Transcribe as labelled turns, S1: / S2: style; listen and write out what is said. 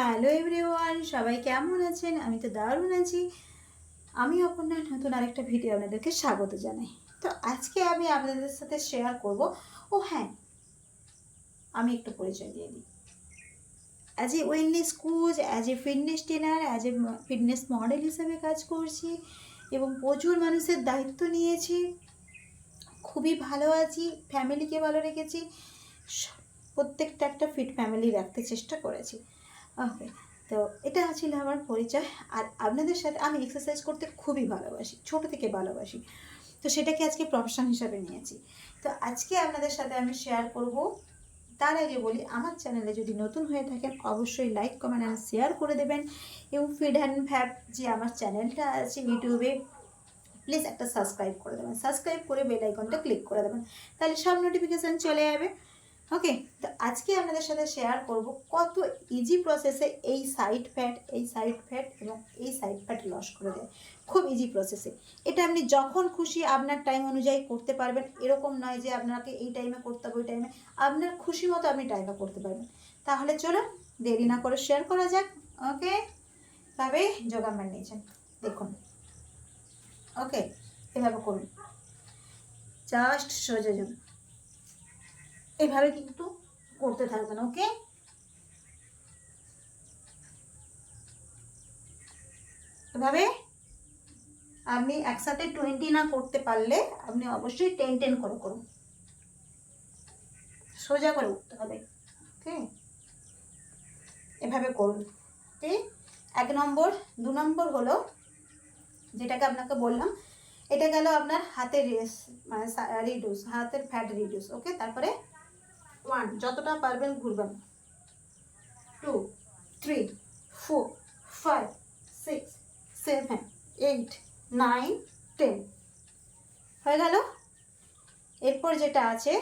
S1: Hello everyone, সবাই কেমন আছেন? আমি তো দারুণ আছি। আমি অপর্ণা নতুন আরেকটা ভিডিও আপনাদেরকে স্বাগত জানাই। তো আজকে আমি আপনাদের সাথে শেয়ার করব। ও হ্যাঁ, আমি একটু পরিচয় দিয়ে দিই। As a wellness coach, as a fitness trainer, as a fitness model হিসেবে কাজ করছি এবং প্রচুর মানুষের দায়িত্ব নিয়েছি। খুবই ভালো আছি, ফ্যামিলিকে ভালো রেখেছি, প্রত্যেকটা একটা ফিট ফ্যামিলি রাখতে চেষ্টা করেছি। ওকে, তো এটা ছিল আমার পরিচয়। আর আপনাদের সাথে আমি এক্সারসাইজ করতে খুবই ভালোবাসি, ছোট থেকে ভালোবাসি। তো সেটাকে আজকে প্রফেশন হিসাবে নিয়েছি। তো আজকে আপনাদের সাথে আমি শেয়ার করব। তার আগে বলি, আমার চ্যানেলে যদি নতুন হয়ে থাকেন অবশ্যই লাইক, কমেন্ট অ্যান্ড শেয়ার করে দেবেন। এবং ফিড অ্যান্ড ফ্যাব যে আমার চ্যানেলটা আছে ইউটিউবে, প্লিজ একটা সাবস্ক্রাইব করে দেবেন। সাবস্ক্রাইব করে বেল আইকনটা ক্লিক করে দেবেন, তাহলে সব নোটিফিকেশান চলে যাবে। ওকে, তো আজকে আপনাদের সাথে শেয়ার করব কত ইজি প্রসেসে এই সাইড ফ্যাট এবং এই সাইড ফ্যাট লস করে দেয়। খুব ইজি প্রসেসে। এটা আপনি যখন খুশি আপনার টাইম অনুযায়ী করতে পারবেন। এরকম নয় যে আপনাকে এই টাইমে করতে হবে, ওই টাইমে। আপনার খুশি মতো আপনি টাইমে করতে পারবেন। তাহলে চলুন দেরি না করে শেয়ার করা যাক। ওকে, তবে যোগা ম্যান নিয়েছেন, দেখুন। ওকে, এভাবে করুন, জাস্ট সোজা যান, এইভাবে কিন্তু করতে থাকবেন। ওকে, এভাবে আপনি একসাথে 20 না করতে পারলে আপনি অবশ্যই 10 করে করুন। সোজা করে উঠতে হবে। ওকে, এভাবে করুন। ঠিক, 1 নম্বর। 2 নম্বর হলো যেটাকে আপনাকে বললাম, এটা গেল আপনার হাতের মানে রিডিউস, হাতের ফ্যাট রিডিউস। ওকে, তারপরে 1, যতটা পারবেন ঘুরবেন। 2, 3, 4, 5, 6, 7, 8, 9, 10 হয়ে গেল। এরপর যেটা আছে,